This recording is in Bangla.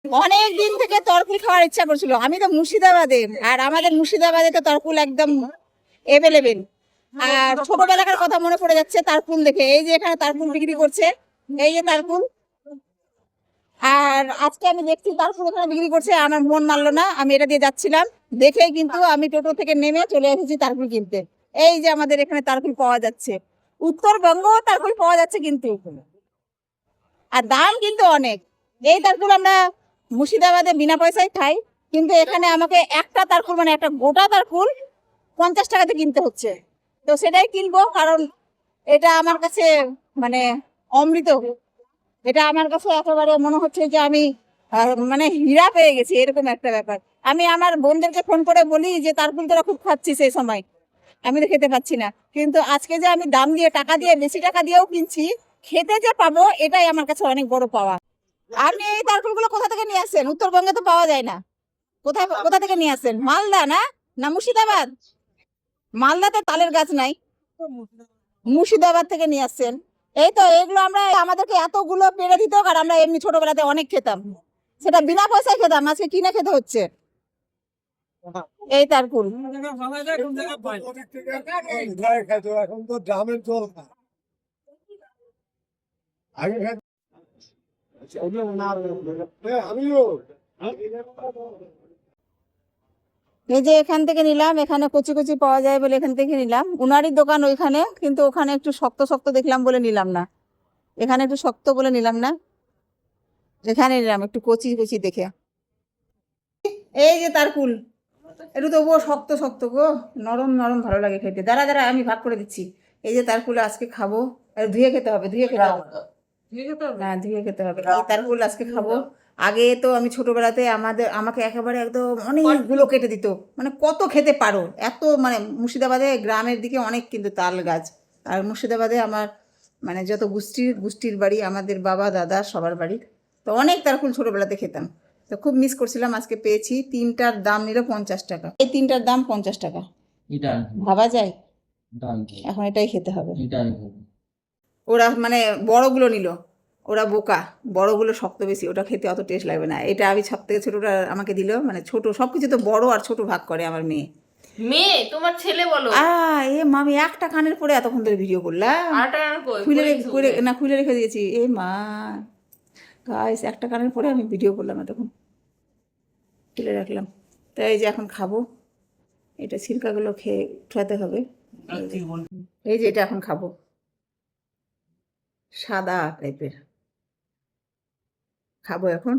অনেক দিন থেকে তরকুল খাওয়ার ইচ্ছা করছিল। আমি তো মুর্শিদাবাদের, আর আমাদের মুর্শিদাবাদে তো তরকুল একদম এভেলেবেল। আর ছোটবেলাকার কথা মনে পড়ে যাচ্ছে তারকুল দেখে। এই যে এখানে তারকুল বিক্রি করছে, এই যে তারকুল। আর আজকে আমি দেখছি তারকুল এখানে বিক্রি করছে, আমার মন মানলো না, আমি এটা দিয়ে যাচ্ছিলাম, দেখেই কিন্তু আমি টোটো থেকে নেমে চলে এসেছি তারকুল কিনতে। এই যে আমাদের এখানে তারকুল পাওয়া যাচ্ছে, উত্তরবঙ্গ তারকুল পাওয়া যাচ্ছে কিন্তু, আর দাম কিন্তু অনেক। এই তারকুল আমরা মুর্শিদাবাদে বিনা পয়সায় খাই, কিন্তু এখানে আমাকে একটা তারকুল মানে একটা গোটা তারকুল 50 টাকাতে কিনতে হচ্ছে। তো সেটাই কিনবো, কারণ এটা আমার কাছে মানে অমৃত। এটা আমার কাছে একেবারে মনে হচ্ছে যে আমি মানে হীরা পেয়ে গেছি, এরকম একটা ব্যাপার। আমি আমার বোনদেরকে ফোন করে বলি যে তারকুল তোরা খুব খাচ্ছিস এই সময়, আমি তো খেতে পাচ্ছি না। কিন্তু আজকে যে আমি দাম দিয়ে টাকা দিয়ে বেশি টাকা দিয়েও কিনছি, খেতে যে পাবো এটাই আমার কাছে অনেক বড় পাওয়া। আপনি এই তারকুলগুলো কোথা থেকে নিয়ে আসেন? উত্তরবঙ্গে তো পাওয়া যায় না। কোথা থেকে নিয়ে আসেন? মালদা না, না মুর্শিদাবাদ? মালদাতে তালের গাছ নাই, মুর্শিদাবাদ থেকে নিয়ে আসছেন। এই তো এগুলো আমরা, আমাদেরকে এতগুলো পেড়ে দিত, আর আমরা এমনি ছোটবেলাতে অনেক খেতাম, সেটা বিনা পয়সায় খেতাম, আজকে কিনে খেতে হচ্ছে এই তারকুল। এখন তো ড্রামের জল আমিও এই যে এখান থেকে নিলাম, এখানে কচি কচি পাওয়া যায় বলে এখান থেকে নিলাম। উনারই দোকান ওইখানে, কিন্তু ওখানে একটু শক্ত শক্ত দেখলাম বলে নিলাম না, এখানে একটু শক্ত বলে নিলাম না, এখানে নিলাম একটু কচি কচি দেখে। এই যে তারকুল, একটু তবুও শক্ত শক্ত গো, নরম নরম ভালো লাগে খেতে। দাঁড়া দাঁড়া, আমি ভাগ করে দিচ্ছি। এই যে তারকুল আজকে খাবো, আর ধুয়ে খেতে হবে, ধুয়ে খেতে হবে, হ্যাঁ ধুয়ে খেতে হবে। এই তারকুল আজকে খাবো। আগে তো আমি ছোটবেলাতে আমাকে একেবারে একদম অনেকগুলো কেটে দিত, মানে কত খেতে পারো এত, মানে মুর্শিদাবাদে গ্রামের দিকে অনেক কিন্তু তাল গাছ। আর মুর্শিদাবাদে আমার মানে যত গোষ্ঠীর বাড়ি, আমাদের বাবা দাদা সবার বাড়ি, তো অনেক তারকুল ছোটবেলাতে খেতাম। তো খুব মিস করছিলাম, আজকে পেয়েছি। তিনটার দাম নিল 50 টাকা, এই তিনটার দাম 50 টাকা। ভাবা যায়? এখন এটাই খেতে হবে। ওরা মানে বড়গুলো নিল, ওরা বোকা, বড়গুলো শক্ত বেশি, ওটা খেতে অত টেস্ট লাগবে না। এটা আমি সব থেকে ছোটোটা আমাকে দিল, মানে ছোট সবকিছু তো বড় আর ছোট ভাগ করে আমার মেয়ে। মেয়ে তোমার ছেলে বলো? এ মামি একটা কানের পরে এতক্ষণ ধরে ভিডিও করলাম, খুলে রেখে দিয়েছি। এ মা গাইস, একটা কানের পরে আমি ভিডিও করলাম, এতক্ষণ খুলে রাখলাম। তাই এই যে এখন খাবো, এটা ছিলকাগুলো খেয়ে উঠাতে হবে। এই যে এটা এখন খাবো, সাদা টাইপের খাবো এখন।